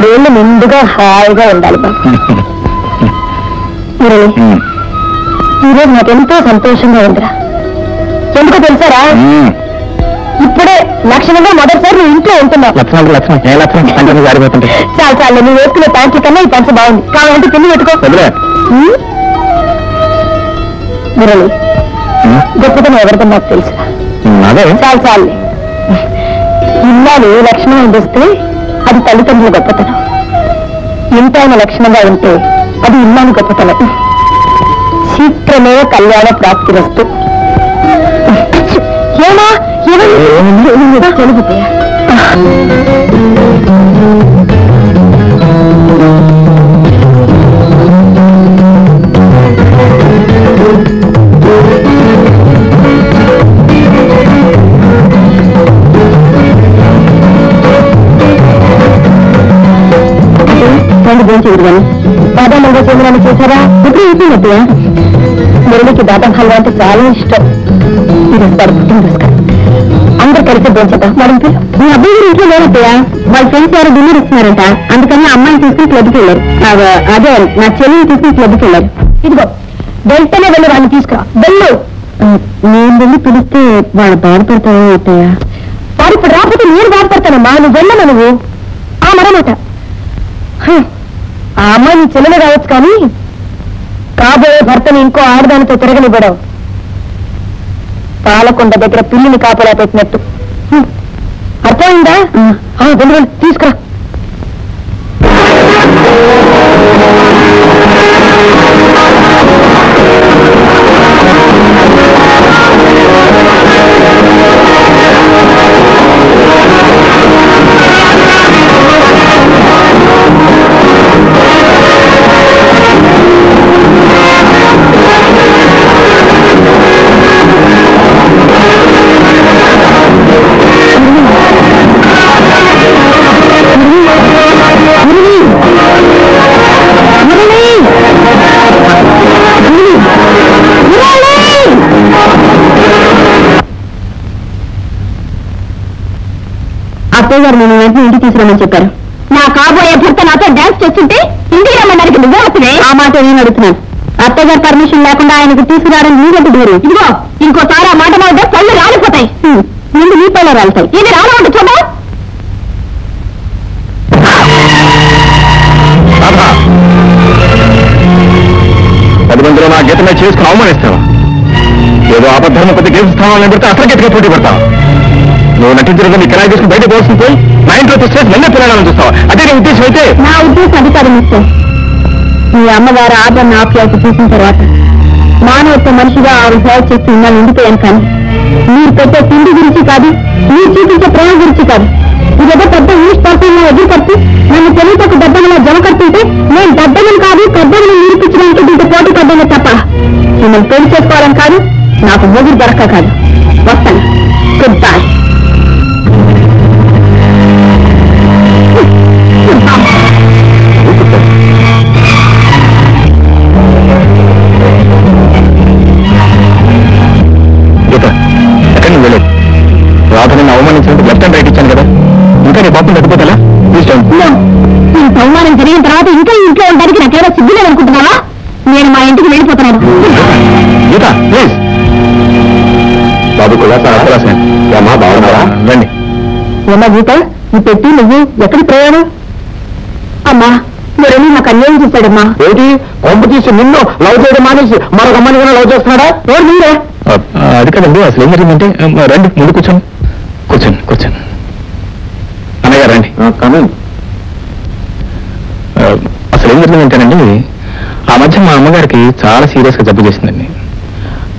నూరేళ్ళు ముందుగా హాయిగా ఉండాలి బాబు. ఈరోజు నాకెంతో సంతోషంగా ఉందిరా. ఎందుకో తెలుసారా, ఇప్పుడే లక్షణంగా మొదటిసారి నువ్వు ఇంట్లో ఉంటున్నావు. చాలా చాలా నువ్వు వేసుకునే ప్యాంట్ల కన్నా ఈ పంచ బాగుంది. కావాలంటే పిల్లి పెట్టుకో. మురళి, గొప్పతనం ఎవరితో నాకు తెలుసు. చాలు చాలు. ఇల్లాలు లక్షణంగా ఉండిస్తే అది తల్లిదండ్రుల గొప్పతనం. ఇంత ఆయన లక్షణంగా ఉంటే అది ఇల్లాని గొప్పతనం. శీఘ్రమే కళ్యాణ ప్రాప్తి వస్తూ. ఏమా తెలుగుపోయా. కానీ బాదం హల్వా చేయమని చేశారా? ఇప్పుడు అయిపోయినట్టుగా. మురళికి బాదం హల్వా అంటే చాలా ఇష్టం. ఇది అందరు కలిసి భోంచేద్దాం. మనం మీ అబ్బాయి గారు ఇంట్లో లేనట్టుగా వాళ్ళ ఫ్రెండ్స్ ఎవరు డిన్నర్ ఇస్తున్నారంట. అందుకని అమ్మాయిని తీసుకుని క్లబ్కి వెళ్ళారు. అదే నా చెల్లిని తీసుకుని క్లబ్కి వెళ్ళారు. ఇదిగో వెంటనే వెళ్ళి వాళ్ళని తీసుకురా. వెళ్ళు. నేను వెళ్ళి పిలిస్తే వాళ్ళు బాధపడతావో అత్తయ్య? వాడు ఇప్పుడు రాకపోతే నేను బాధపడతానమ్మా. నువ్వు వెళ్ళను. నువ్వు మరమాట ఆ అమ్మాయి నీ చెల్లెలు కావచ్చు, కానీ కాబోయే భర్తని ఇంకో ఆడదానితో తిరగనివ్వడం పాలకొండ దగ్గర పిల్లిని కాపలా పెట్టినట్టు. అర్థమైందా? వెళ్ళి వెళ్ళి తీసుకురా. అత్తయ్య గారు నేను వెంటనే ఇంటికి తీసుకురామని చెప్పారు. నా కాబోయే భర్త నాతో డాన్స్ చేస్తుంటే ఇంటికి రమ్మడానికి నువ్వే వస్తున్నాయి. ఆ మాట నేను అడుగుతున్నాను. అత్తయ్య గారు పర్మిషన్ లేకుండా ఆయనకు తీసుకురావడం నీకంటే దూరం. ఇదిగో ఇంకోసారి ఆ మాట మాట్లాడితే పళ్ళు రాలిపోతాయి. ముందు నీ పళ్ళు రాలుతాయి. ఇది రాలంటే చూద్దా. పది మందిలో నా గీతమే చేసుకుని అవమానిస్తావా? ఏదో అబద్ధర్మ కొద్ది గీతాలని పెడితే అసలు గీతగా పోటీ పడతావా? నువ్వు నటించడం నీ కిరాయి చేసుకుని బయట పోల్సింది పోయి నా ఇంట్లో తీసుకేసి నన్నే పిల్లలని చూస్తావా? అదే నీ ఉద్దేశం అయితే? నా ఉద్దేశం అది కాదు మిస్టర్. మీ అమ్మగారు ఆదరణ ఆప్యాయత చూసిన తర్వాత మానవత్వ మనిషిగా ఆవిడ సేవ చేస్తూ ఉన్నాను ఉండిపోయాను. కానీ మీరు పెట్టే తిండి గురించి కాదు, మీరు చూపించే ప్రేమ గురించి కాదు. ఇదేదో పెద్ద ఇంగ్లీష్ పర్సన్ ఎదురుపడుతూ నన్ను తెలియక ఒక దెబ్బగా జమ కడుతుంటే నేను దెబ్బలను కాదు పెద్దలను నిరూపించడానికి దీంతో పోటీ పడ్డాను తప్ప మిమ్మల్ని పెళ్లి చేసుకోవాలని కాదు, నాకు మొగుడు దొరక్క కాదు. వస్తాను. Good boy. ఎక్కడ నువ్వు వెళ్ళదు. రాధని అవమానించినట్టు లెఫ్ట్ హ్యాండ్ రైట్ ఇచ్చాను కదా, ఇంకా నీ పాపం తగ్గిపోతా? అవమానం జరిగిన తర్వాత ఇంకా ఇంట్లో ఉండడానికి నాకేదో సిగ్గులేదు అనుకుంటున్నావా? నేను మా ఇంటికి వెళ్ళిపోతున్నాను. గీత ప్లీజ్. బాబు కూడా అమ్మా బాగున్నారా? రండి. ఏమా గీత, ఈ పెట్టి నువ్వు ఎక్కడికి ప్రయాణం? అమ్మా మురళి నాకు అన్యాయం చేశాడమ్మా. ఏంటి కొంపు తీసి నిన్ను లవ్ చేయడం మానేసి మరొక అమ్మని కూడా లవ్ చేస్తున్నాడా? ఎవరు మీరే? అది కదండి, అసలు ఏం జరిగిందంటే రండి ముందు కూర్చోండి. కూర్చోండి కూర్చోండి. అన్నయ్య రండి. అసలు ఏం జరిగిందంటేనండి, ఆ మధ్య మా అమ్మగారికి చాలా సీరియస్ గా జబ్బు చేసిందండి.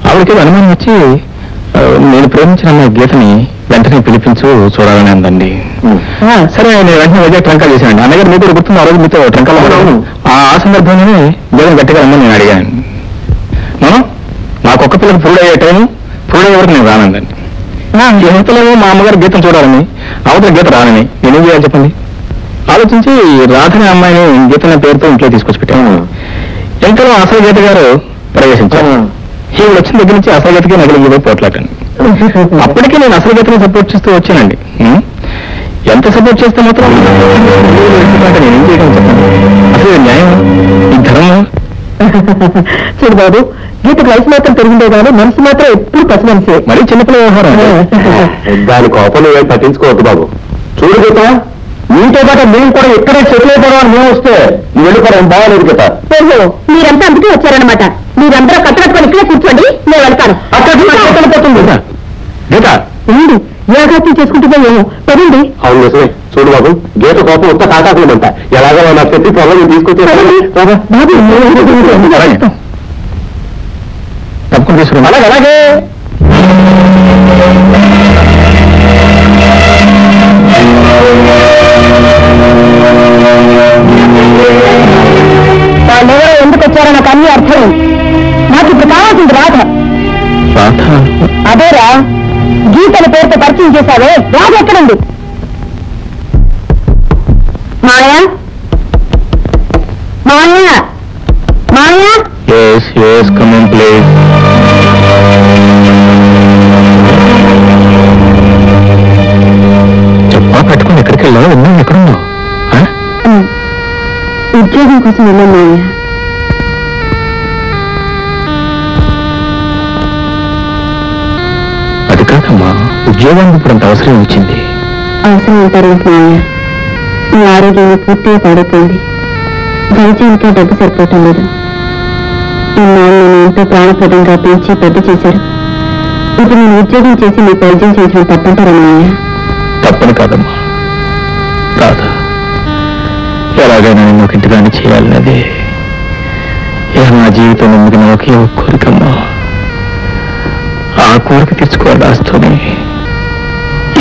ఆవిడకి అనుమానం వచ్చి నేను ప్రేమించిన అమ్మాయి గీతని వెంటనే పిలిపించు చూడాలని అందండి. సరే నేను వెంటనే వైజాగ్ ట్రంకాలు చేశానండి. అన్నగారు మీకు కూడా గుర్తుంది, ఆ రోజు మీతో ట్రంకాలు. ఆ సందర్భంలోనే గీతం గట్టిగా రమ్మని నేను అడిగాను. మనం నాకు ఒక్క పిల్లలు ప్రూవ్ అయ్యే టైం ప్రూవ్ అయ్యే వరకు నేను రానందండి. యువతలేమో మా అమ్మగారు గీతం చూడాలని, అవతల గీత రానని నేనేం చేయాలి చెప్పండి? ఆలోచించి రాధని అమ్మాయిని గీత పేరుతో ఇంట్లో తీసుకొచ్చి పెట్టాను. ఎంతలో అసలు గీత గారు ప్రవేశించాను. ఈవిడ వచ్చిన దగ్గర నుంచి అసలు గీతకి నగలిగిపోయి పోట్లాటండి. అప్పటికే నేను అసలు గీతని సపోర్ట్ చేస్తూ వచ్చానండి. ఎంత సపోర్ట్ చేస్తే మాత్రం నేనేం చేయడం చెప్పండి. అసలు ఇది న్యాయం, ఈ ధర్మం. చూడు బాబు, గీతకు వయసు మాత్రం పెరిగిందే కానీ మనసు మాత్రం ఎప్పుడు పసి మనిషి. మరీ చిన్నపిల్ల వ్యవహారం. దాని కోపం నువ్వేం పట్టించుకోవద్దు బాబు. చూడు గీత, నీతో పాటు మేము కూడా ఇక్కడే సెటిల్ అయిపోవడం మేము వస్తే నువ్వు వెళ్ళిపోవడం బాగాలేదు గీత. మీరంతా అందుకే వచ్చారనమాట. మీరందరూ కట్టుకట్టుకొని ఇక్కడే కూర్చోండి, నేను వెళ్తాను. అక్కడ గీత ఏంటి ఏకాగ్రత చేసుకుంటుందో ఏమో పదండి. అవును నిజమే. చూడు బాబు, గీత కోపం ఉత్త కాకాకులంట. ఎలాగో నాకు చెప్పి పొలం తీసుకొచ్చి తప్పకుండా తీసుకున్నాం. అలాగే అలాగే. వాళ్ళెవరో ఎందుకు వచ్చారో నాకు అన్ని అర్థం. నాకు ఇప్పుడు కావాల్సింది రాధ. అదేరా, గీతల పేరుతో పరిచయం చేశావే, రాధ ఎక్కడుంది? మాయా మాయా మాయా. Yes, yes, come in please. చెప్పా కట్టుకుని ఎక్కడికి వెళ్ళావు? ఉన్నావు, ఎక్కడున్నావు? ఉద్యోగం కోసం వెళ్ళాం మాయా. అది కాదమ్మా, ఉద్యోగానికి ఇప్పుడు అంత అవసరం వచ్చింది. అవసరం అంటారు మాయా. నీ ఆరోగ్యాన్ని పూర్తిగా పాడైపోయింది. దయచేందుకే డబ్బు సరిపోవటం లేదు. ఇన్నాళ్ళు నేను ఎంతో ప్రాణప్రదంగా పెంచి పెద్ద చేశారు. ఇప్పుడు నేను ఉద్యోగం చేసి నీ పరిచయం చేసిన తప్పంటారా మాయా? తప్పని కాదమ్మా రాధా, ఎలాగైనా నిన్ను ఒక ఇంటిదాన్ని చేయాలన్నది నా జీవితం నమ్మిన ఒకే ఒక కోరికమ్మా. ఆ కోరిక తీర్చుకోవాలి ఆస్తోనే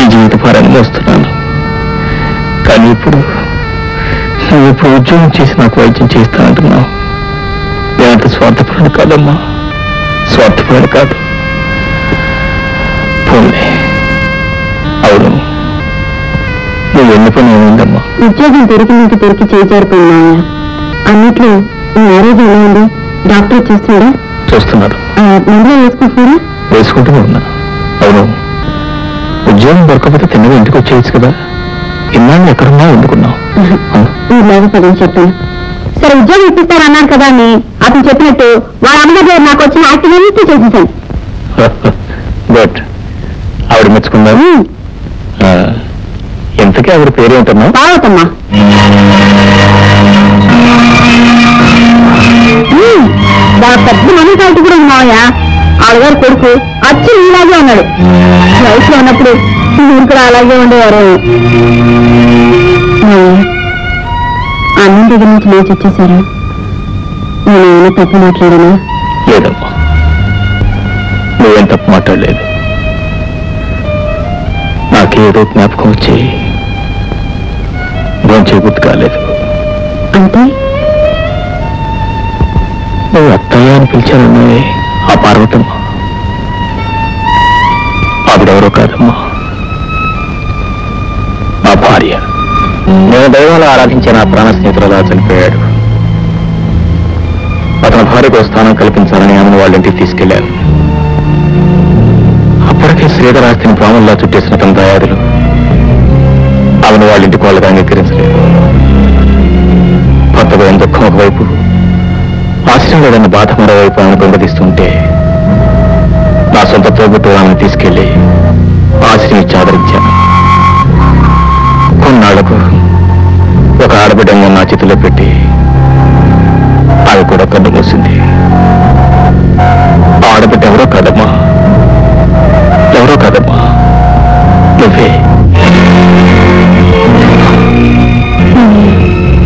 ఈ జీవిత భారాన్ని మోస్తున్నాను. కానీ ఇప్పుడు నువ్వు ఇప్పుడు ఉద్యోగం చేసి నాకు వైద్యం చేస్తానంటున్నావు. నేనంత స్వార్థపరుడు కాదమ్మా, స్వార్థపరుడు కాదు. పోలే, అవును, నువ్వు ఎన్ని పని ఏమైందమ్మా? ఉద్యోగం దొరికి చేజారిపోయినాయా? అన్నిట్లో నీ ఆరోగ్యం ఎలా ఉంది? డాక్టర్ చూస్తున్నాడా? చూస్తున్నాడు. మందులు వేసుకుంటున్నారా? వేసుకుంటూనే ఉన్నా. అవును, ఉద్యోగం దొరకకపోతే తిన్నగా ఇంటికి వచ్చేయచ్చు కదా. ఇన్నాళ్ళు ఎక్కడున్నా ఎందుకున్నావు? బాగా పదని చెప్పాను. సరే, ఉద్యోగం ఇప్పిస్తానన్నారు కదా అని అతను చెప్పినట్టు వాళ్ళ అమ్మగారు నాకు వచ్చిన యాక్టివ్ అంతా చేసేసాను. గుడ్, ఆవిడ మెచ్చుకుందా? ఎంతకీ ఆవిడ పేరు ఏంటమ్మా? పార్వతమ్మా. పెద్ద మనసాటి కూడా ఉన్నాయా? ఆవిడగారు కొడుకు అచ్చి ఇలాగే ఉన్నాడు. వయసులో ఉన్నప్పుడు మీరు కూడా అలాగే ఉండేవారు. అన్నం దగ్గర నుంచి లేచి వచ్చేసారు. నేను ఏమైనా తప్పు మాట్లాడానా? లేదమ్మా, నువ్వేం తప్పు మాట్లాడలేదు. నాకేదో జ్ఞాపకం వచ్చి భోంచే గుర్తు కాలేదు. అంటే నువ్వు అత్తయ్య అని పిలిచానన్నావే, ఆ పార్వతమ్మ ఆవిడెవరో కాదమ్మా, నా భార్య. నేను దైవాలు ఆరాధించే నా ప్రాణ స్నేహితులలా చనిపోయాడు. అతని భార్యకు స్థానం కల్పించాలని ఆమెను వాళ్ళ ఇంటికి తీసుకెళ్లాను. అప్పటికే శ్రీధరాస్తిని ప్రాణంలా చుట్టేసిన తన దయాదులు ఆమెను వాళ్ళ ఇంటికి వాళ్ళగా అంగీకరించలేదు. కొత్తగా దుఃఖం ఒకవైపు, ఆశ్రయం లేదన్న బాధ మరోవైపు ఆమెను దొంగతీస్తుంటే నా సొంత తోబుట్టు ఆమెను తీసుకెళ్లి ఆశ్రయం ఇచ్చి ఆదరించాను. కొన్నాళ్లకు ఒక ఆడబిడ్డను నా చేతిలో పెట్టి ఆమె కూడా కన్ను మూసింది. ఆడబిడ్డ ఎవరో కాదమ్మా, ఎవరో కాదమ్మా, నువ్వే.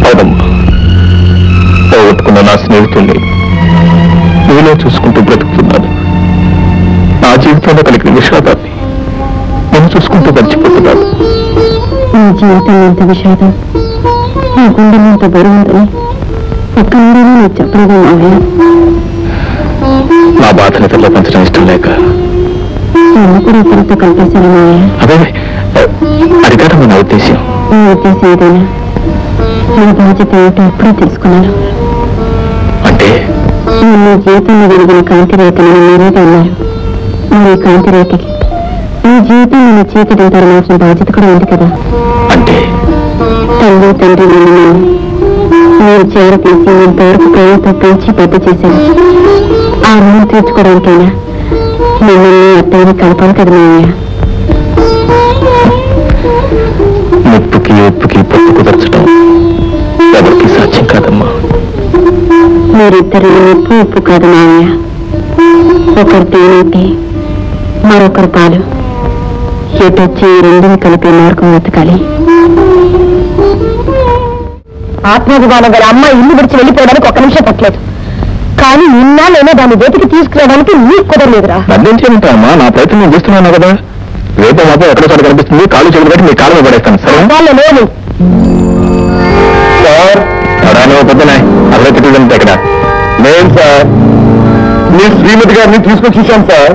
అవునమ్మా, పోగొట్టుకున్న నా స్నేహితుల్ని నేనే చూసుకుంటూ బ్రతుకుతున్నాను. నా జీవితంలో కలిగిన విషాదాన్ని నేను చూసుకుంటూ మర్చిపోతున్నాను. నీ జీవితం ఎంత విషాదం, నీ గుండె ఎంత బరువు ఉందని ఒక్క నుండి నీకు చెప్పలేదు మావయ్య. నా బాధని తల్లి పెంచడం ఇష్టం లేక నన్ను కూడా ఇతరులతో కలిపేశాను మావయ్య. అదే అది కాదమ్మా నా ఉద్దేశం. నీ ఉద్దేశం ఏదైనా నా బాధ్యత ఏమిటో ఎప్పుడూ తెలుసుకున్నాను. అంటే నేను నీ జీవితంలో వెలిగిన కాంతి రేఖని మీరేగా అన్నారు. మరి కాంతి రేఖకి ఈ జీవితం నేను చీకటింటారు మాత్రం బాధ్యత కూడా ఉంది కదా. అంటే తల్లి తండ్రి నన్ను మీరు చేరతీసి ఇంతవరకు ప్రేమతో పెంచి పెద్ద చేశాను. ఆ రుణం తీర్చుకోవడానికైనా మిమ్మల్ని అత్తయ్యని కలపాలి కదా మావయ్య. నిప్పుకి ఉప్పుకి పొత్తు కుదర్చడం ఎవరికి సాధ్యం కాదమ్మా. మీరిద్దరు నిప్పు ఉప్పు కాదు మావయ్య. ఒకరు తేనైతే మరొకరు పాలు. ఎటొచ్చి ఈ రెండుని కలిపే మార్గం వెతకాలి. ఆత్మాభిమానం గల అమ్మ ఇల్లు విడిచి వెళ్ళిపోవడానికి ఒక్క నిమిషం పట్టలేదు. కానీ ఇన్నాళ్ళైనా దాన్ని వెతికి తీసుకురావడానికి నీకు కుదరలేదురా. నన్నేం చేయమంటావమ్మా? నా ప్రయత్నం నేను చేస్తున్నాను కదా. రేపు మాత్రం ఎక్కడో చోట కనిపిస్తుంది, కాళ్ళు చేతులు పెట్టి మీ కాళ్ళలో పడేస్తాను. సరే లేదు సార్. పొద్దునే అదే తిట్టిందంటే ఎక్కడ లేదు సార్. మీ శ్రీమతి గారిని తీసుకొచ్చి చూశాను సార్.